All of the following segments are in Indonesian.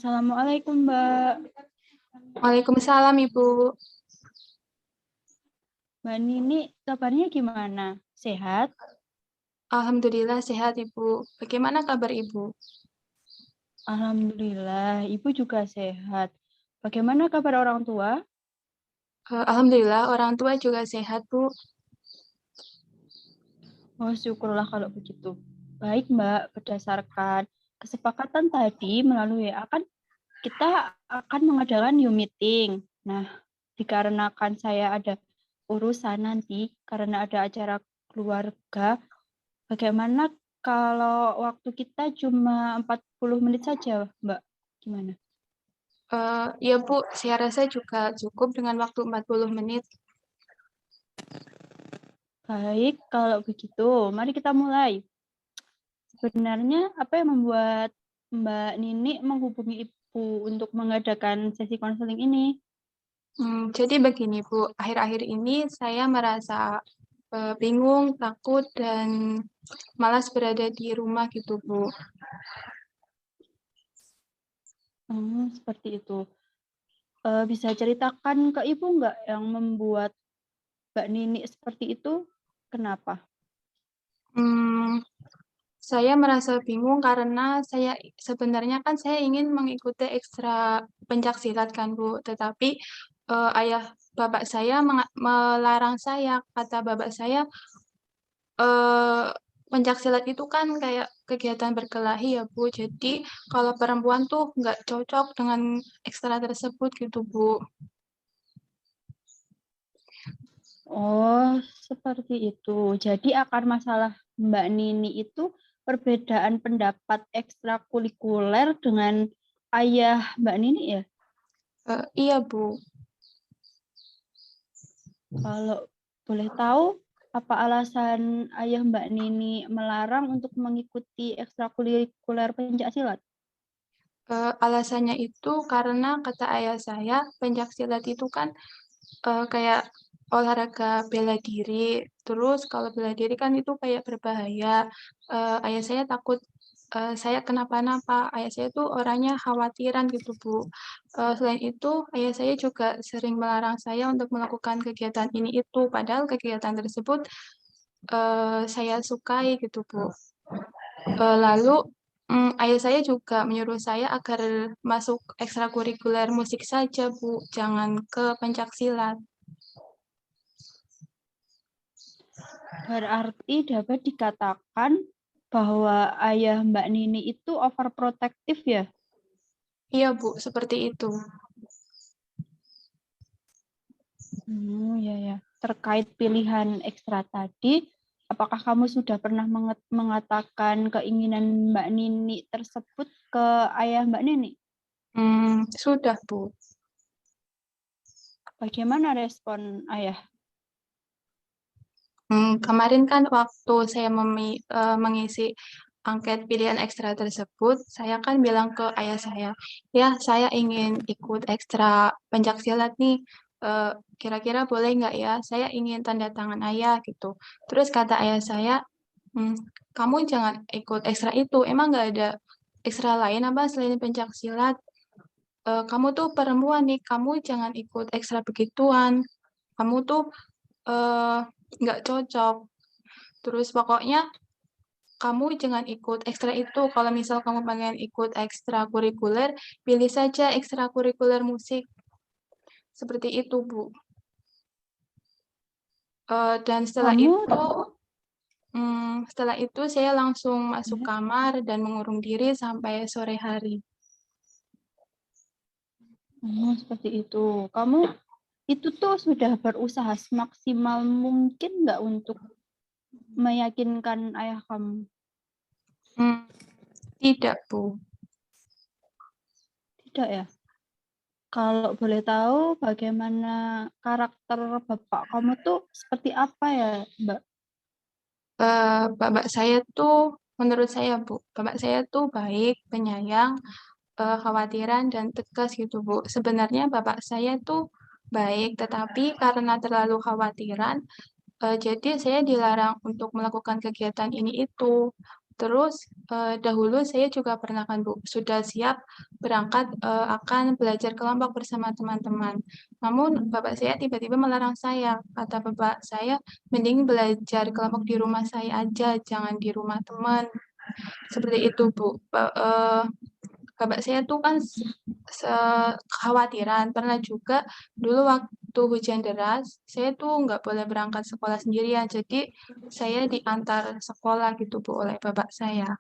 Assalamualaikum, Mbak. Waalaikumsalam, Ibu. Mbak Nini, kabarnya gimana? Sehat? Alhamdulillah sehat, Ibu. Bagaimana kabar Ibu? Alhamdulillah, Ibu juga sehat. Bagaimana kabar orang tua? Alhamdulillah orang tua juga sehat, Bu. Oh, syukurlah kalau begitu. Baik, Mbak. Berdasarkan kesepakatan tadi melalui WA kan kita akan mengadakan Zoom meeting. Nah, dikarenakan saya ada urusan nanti karena ada acara keluarga, bagaimana kalau waktu kita cuma 40 menit saja, Mbak? Gimana? Ya, Bu, saya rasa juga cukup dengan waktu 40 menit. Baik, kalau begitu, mari kita mulai. Sebenarnya apa yang membuat Mbak Nini menghubungi Ibu untuk mengadakan sesi konseling ini? Jadi begini, Bu. Akhir-akhir ini saya merasa bingung, takut, dan malas berada di rumah gitu, Bu. Seperti itu. Bisa ceritakan ke Ibu nggak yang membuat Mbak Nini seperti itu? Kenapa? Hmm, Saya merasa bingung karena sebenarnya kan saya ingin mengikuti ekstra pencaksilat kan, Bu. Tetapi ayah bapak saya melarang saya. Kata bapak saya, eh, pencaksilat itu kan kayak kegiatan berkelahi ya, Bu. Jadi kalau perempuan tuh nggak cocok dengan ekstra tersebut gitu, Bu. Oh, seperti itu. Jadi akar masalah Mbak Nini itu perbedaan pendapat ekstrakurikuler dengan ayah Mbak Nini ya? Iya, Bu. Kalau boleh tahu, apa alasan ayah Mbak Nini melarang untuk mengikuti ekstrakurikuler pencaksilat? Alasannya itu karena kata ayah saya, pencaksilat itu kan kayak olahraga bela diri. Terus kalau bela diri kan itu kayak berbahaya. Ayah saya takut saya kenapa-napa. Ayah saya tuh orangnya khawatiran gitu, Bu. Selain itu, ayah saya juga sering melarang saya untuk melakukan kegiatan ini itu. Padahal kegiatan tersebut saya sukai gitu, Bu. Lalu ayah saya juga menyuruh saya agar masuk ekstrakurikuler musik saja, Bu. Jangan ke pencaksilat. Berarti dapat dikatakan bahwa ayah Mbak Nini itu overprotective ya? Iya, Bu, seperti itu. Ya ya. Terkait pilihan ekstra tadi, apakah kamu sudah pernah mengatakan keinginan Mbak Nini tersebut ke ayah Mbak Nini? Sudah, Bu. Bagaimana respon ayah? Kemarin kan waktu saya mengisi angket pilihan ekstra tersebut, saya kan bilang ke ayah saya, ya saya ingin ikut ekstra pencaksilat nih, eh, kira-kira boleh nggak ya? Saya ingin tanda tangan ayah gitu. Terus kata ayah saya, "Hmm, kamu jangan ikut ekstra itu, emang nggak ada ekstra lain apa selain pencaksilat? Kamu tuh perempuan nih, kamu jangan ikut ekstra begituan. Kamu tuh eh, nggak cocok. Terus pokoknya kamu jangan ikut ekstra itu. Kalau misal kamu pengen ikut ekstra kurikuler, pilih saja ekstra kurikuler musik. Seperti itu, Bu. Dan Kamu setelah itu saya langsung masuk ya, kamar dan mengurung diri sampai sore hari. seperti itu. Kamu itu tuh sudah berusaha semaksimal mungkin nggak untuk meyakinkan ayah kamu? Hmm, Tidak, Bu. Tidak ya? Kalau boleh tahu bagaimana karakter bapak kamu tuh seperti apa ya, Mbak? Bapak saya tuh, menurut saya, Bu, bapak saya tuh baik, penyayang, khawatiran dan tegas gitu, Bu. Sebenarnya bapak saya tuh baik, tetapi karena terlalu khawatiran, jadi saya dilarang untuk melakukan kegiatan ini itu. Terus dahulu saya juga pernah kan Bu, sudah siap berangkat akan belajar kelompok bersama teman-teman. Namun bapak saya tiba-tiba melarang saya. Kata bapak saya, mending belajar kelompok di rumah saya aja, jangan di rumah teman. Seperti itu Bu. Bapak saya tuh kan kekhawatiran. Pernah juga dulu waktu hujan deras, saya tuh nggak boleh berangkat sekolah sendirian. Jadi saya diantar sekolah gitu Bu oleh bapak saya.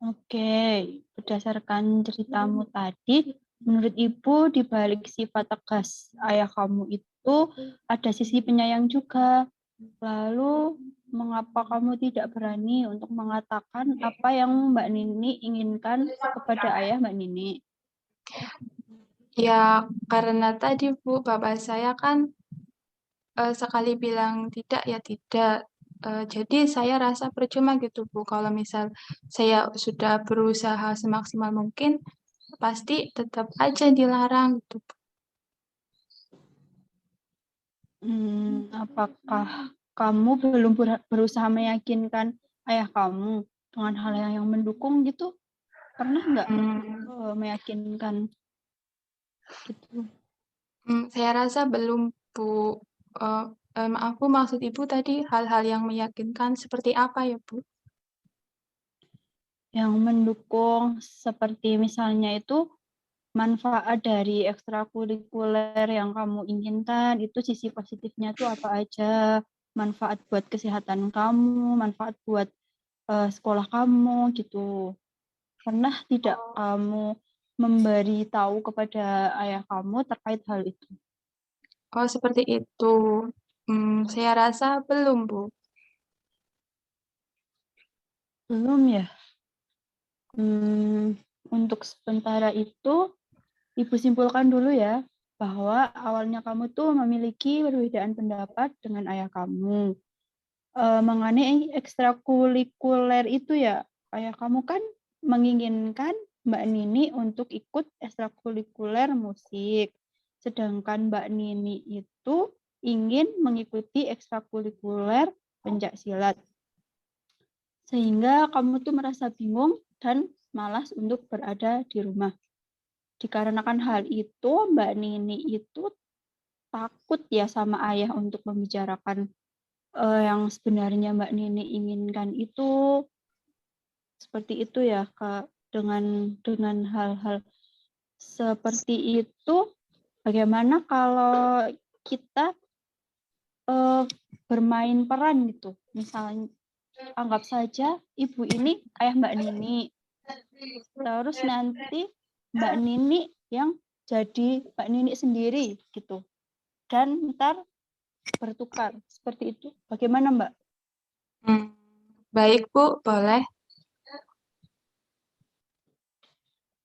Oke, berdasarkan ceritamu tadi, menurut Ibu di balik sifat tegas ayah kamu itu ada sisi penyayang juga. Lalu, mengapa kamu tidak berani untuk mengatakan apa yang Mbak Nini inginkan kepada ayah Mbak Nini? Ya karena tadi Bu, bapak saya kan sekali bilang tidak ya tidak. Jadi saya rasa percuma gitu Bu, kalau misal saya sudah berusaha semaksimal mungkin, pasti tetap aja dilarang gitu. Apakah kamu belum berusaha meyakinkan ayah kamu dengan hal yang mendukung gitu? Pernah nggak meyakinkan gitu? Saya rasa belum Bu. Maaf Bu, maksud Ibu tadi hal-hal yang meyakinkan seperti apa ya Bu? Yang mendukung seperti misalnya itu manfaat dari ekstrakurikuler yang kamu inginkan, itu sisi positifnya tuh apa aja? Manfaat buat kesehatan kamu, manfaat buat sekolah kamu gitu. Pernah tidak kamu memberi tahu kepada ayah kamu terkait hal itu? Oh seperti itu. Saya rasa belum Bu. Belum ya? Untuk sementara itu, Ibu simpulkan dulu ya, bahwa awalnya kamu tuh memiliki perbedaan pendapat dengan ayah kamu. Mengenai ekstrakurikuler itu ya, ayah kamu kan menginginkan Mbak Nini untuk ikut ekstrakurikuler musik. Sedangkan Mbak Nini itu ingin mengikuti ekstrakurikuler pencaksilat. Sehingga kamu tuh merasa bingung dan malas untuk berada di rumah. Dikarenakan hal itu, Mbak Nini itu takut ya sama ayah untuk membicarakan yang sebenarnya Mbak Nini inginkan itu. Seperti itu ya, Kak. Dengan hal-hal seperti itu, bagaimana kalau kita bermain peran gitu. Misalnya, anggap saja ibu ini ayah Mbak Nini. Terus nanti Mbak Nini yang jadi Mbak Nini sendiri gitu. Dan ntar bertukar seperti itu. Bagaimana Mbak? Baik Bu, boleh.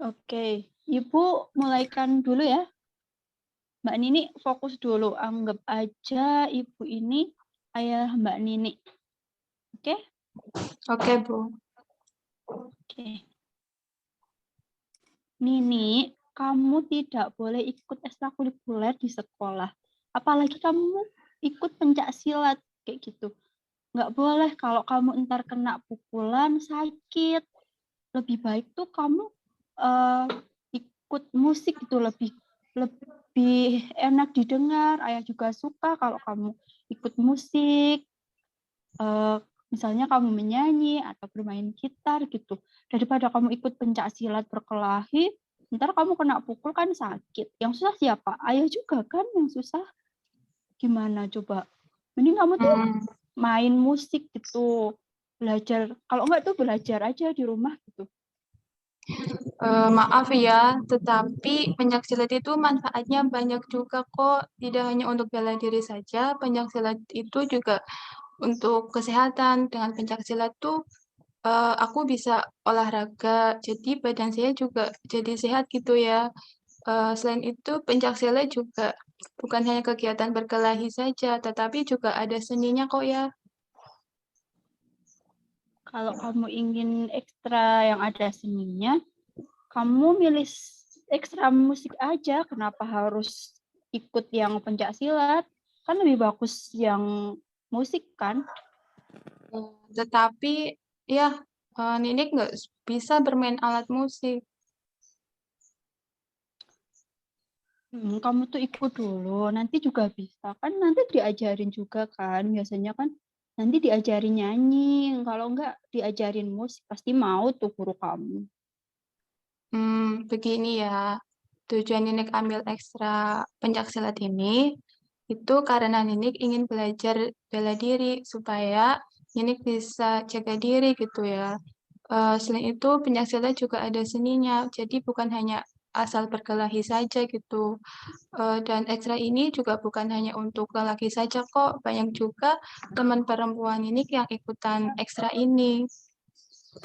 Oke, Ibu mulaikan dulu ya. Mbak Nini fokus dulu. Anggap aja Ibu ini ayah Mbak Nini. Oke? Oke Bu. Oke. Nini, kamu tidak boleh ikut ekstrakurikuler di sekolah. Apalagi kamu ikut pencak silat kayak gitu. Nggak boleh kalau kamu ntar kena pukulan sakit. Lebih baik tuh kamu ikut musik itu lebih enak didengar. Ayah juga suka kalau kamu ikut musik. Misalnya kamu menyanyi atau bermain gitar gitu. Daripada kamu ikut pencak silat berkelahi, ntar kamu kena pukul kan sakit. Yang susah siapa? Ayah juga kan yang susah. Gimana coba? Mending kamu tuh main musik gitu. Belajar. Kalau enggak tuh belajar aja di rumah gitu. Maaf ya, tetapi pencaksilat itu manfaatnya banyak juga kok. Tidak hanya untuk bela diri saja, pencaksilat itu juga untuk kesehatan. Dengan pencaksilat tuh aku bisa olahraga, jadi badan saya juga jadi sehat gitu ya. Selain itu, pencaksilat juga bukan hanya kegiatan berkelahi saja, tetapi juga ada seninya kok ya. Kalau kamu ingin ekstra yang ada seninya, kamu milih ekstra musik aja. Kenapa harus ikut yang pencak silat? Kan lebih bagus yang musik kan? Tetapi ya, Ninik nggak bisa bermain alat musik. Kamu tuh ikut dulu, nanti juga bisa. Kan nanti diajarin juga kan, biasanya kan nanti diajarin nyanyi. Kalau enggak diajarin musik, pasti mau tuh guru kamu. Begini ya, tujuan Ninik ambil ekstra pencaksilat ini itu karena Ninik ingin belajar bela diri supaya Ninik bisa jaga diri gitu ya. Selain itu pencaksilat juga ada seninya, jadi bukan hanya asal berkelahi saja gitu. Dan ekstra ini juga bukan hanya untuk lelaki saja kok, banyak juga teman perempuan Ninik yang ikutan ekstra ini.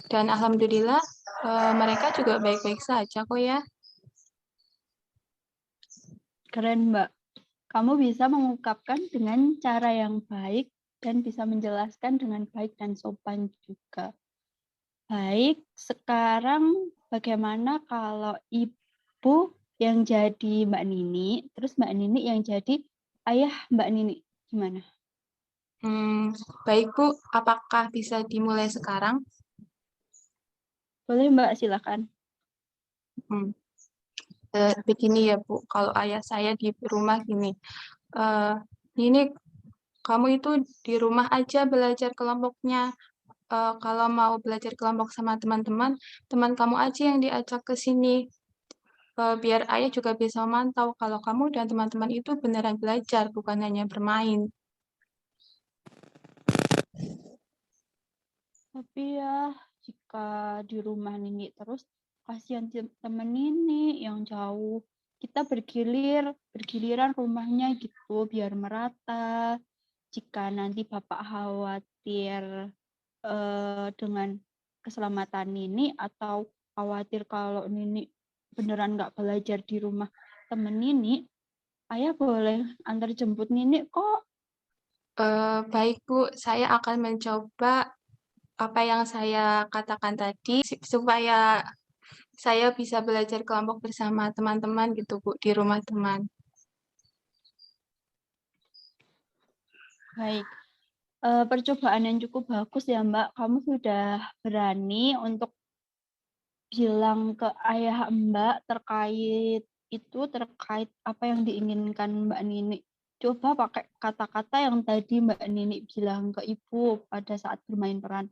Dan alhamdulillah mereka juga baik-baik saja kok ya. Keren, Mbak. Kamu bisa mengungkapkan dengan cara yang baik dan bisa menjelaskan dengan baik dan sopan juga. Baik, sekarang bagaimana kalau Ibu yang jadi Mbak Nini, terus Mbak Nini yang jadi ayah Mbak Nini? Gimana? Baik Bu, apakah bisa dimulai sekarang? Boleh Mbak, silakan. Hmm. Begini ya Bu, kalau ayah saya di rumah gini, eh, ini kamu itu di rumah aja belajar kelompoknya. Kalau mau belajar kelompok sama teman-teman, teman kamu aja yang diajak ke sini. Biar ayah juga bisa memantau kalau kamu dan teman-teman itu beneran belajar, bukan hanya bermain. Tapi ya, jika di rumah Nini terus, kasihan temen Nini yang jauh. Kita bergiliran rumahnya gitu, biar merata. Jika nanti Bapak khawatir dengan keselamatan Nini atau khawatir kalau Nini beneran nggak belajar di rumah temen Nini, ayah boleh antar jemput Nini kok. Baik Bu, saya akan mencoba apa yang saya katakan tadi supaya saya bisa belajar kelompok bersama teman-teman gitu Bu di rumah teman. Baik, percobaan yang cukup bagus ya Mbak. Kamu sudah berani untuk bilang ke ayah Mbak terkait apa yang diinginkan Mbak Nini. Coba pakai kata-kata yang tadi Mbak Nini bilang ke Ibu pada saat bermain peran.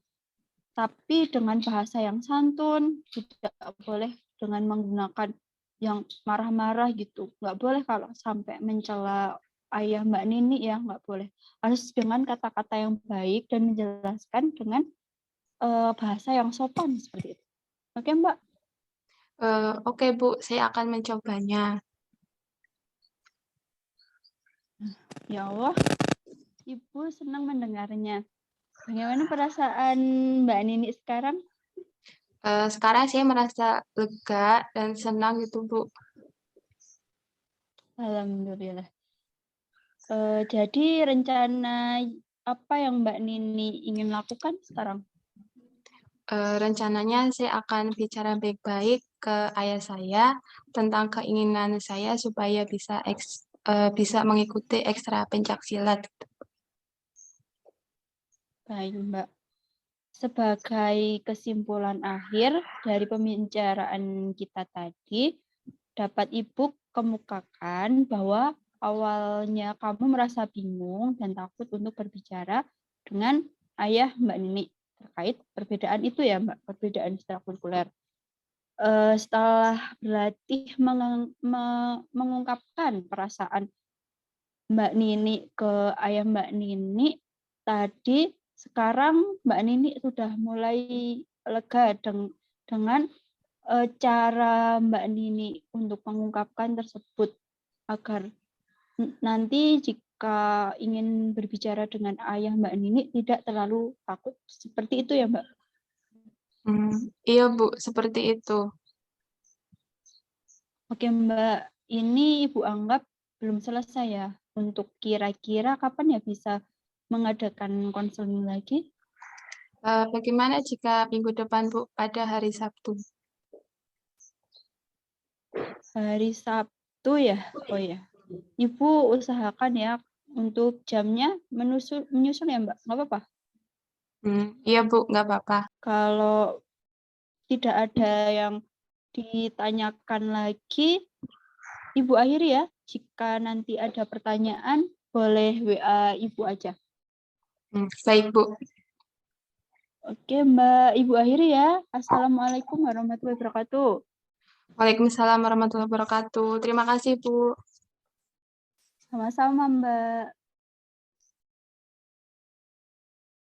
Tapi dengan bahasa yang santun, tidak boleh dengan menggunakan yang marah-marah gitu. Nggak boleh kalau sampai mencela ayah Mbak Nini ya, nggak boleh. Harus dengan kata-kata yang baik dan menjelaskan dengan bahasa yang sopan seperti itu. Oke Mbak? Oke Bu, saya akan mencobanya. Ya Allah, Ibu senang mendengarnya. Bagaimana perasaan Mbak Nini sekarang? Sekarang saya merasa lega dan senang gitu Bu. Alhamdulillah. Jadi rencana apa yang Mbak Nini ingin lakukan sekarang? Rencananya saya akan bicara baik-baik ke ayah saya tentang keinginan saya supaya bisa mengikuti ekstra pencak silat. Baik, Mbak. Sebagai kesimpulan akhir dari pembicaraan kita tadi, dapat Ibu kemukakan bahwa awalnya kamu merasa bingung dan takut untuk berbicara dengan ayah Mbak Nini terkait perbedaan itu ya, Mbak, perbedaan ekstrakurikuler. Setelah berlatih mengungkapkan perasaan Mbak Nini ke ayah Mbak Nini tadi, sekarang Mbak Nini sudah mulai lega dengan cara Mbak Nini untuk mengungkapkan tersebut agar nanti jika ingin berbicara dengan ayah Mbak Nini tidak terlalu takut. Seperti itu ya Mbak? Iya Bu, seperti itu. Oke Mbak, ini Ibu anggap belum selesai ya. Untuk kira-kira kapan ya bisa mengadakan konseling lagi? Bagaimana jika minggu depan Bu pada hari Sabtu? Hari Sabtu ya? Oh ya. Ibu usahakan ya untuk jamnya menyusul ya Mbak, nggak apa-apa? Iya Bu, nggak apa-apa. Kalau tidak ada yang ditanyakan lagi, Ibu akhiri ya. Jika nanti ada pertanyaan, boleh WA Ibu aja. Baik Bu. Oke, Mbak. Ibu akhiri ya. Assalamualaikum warahmatullahi wabarakatuh. Waalaikumsalam warahmatullahi wabarakatuh. Terima kasih Bu. Sama-sama, Mbak.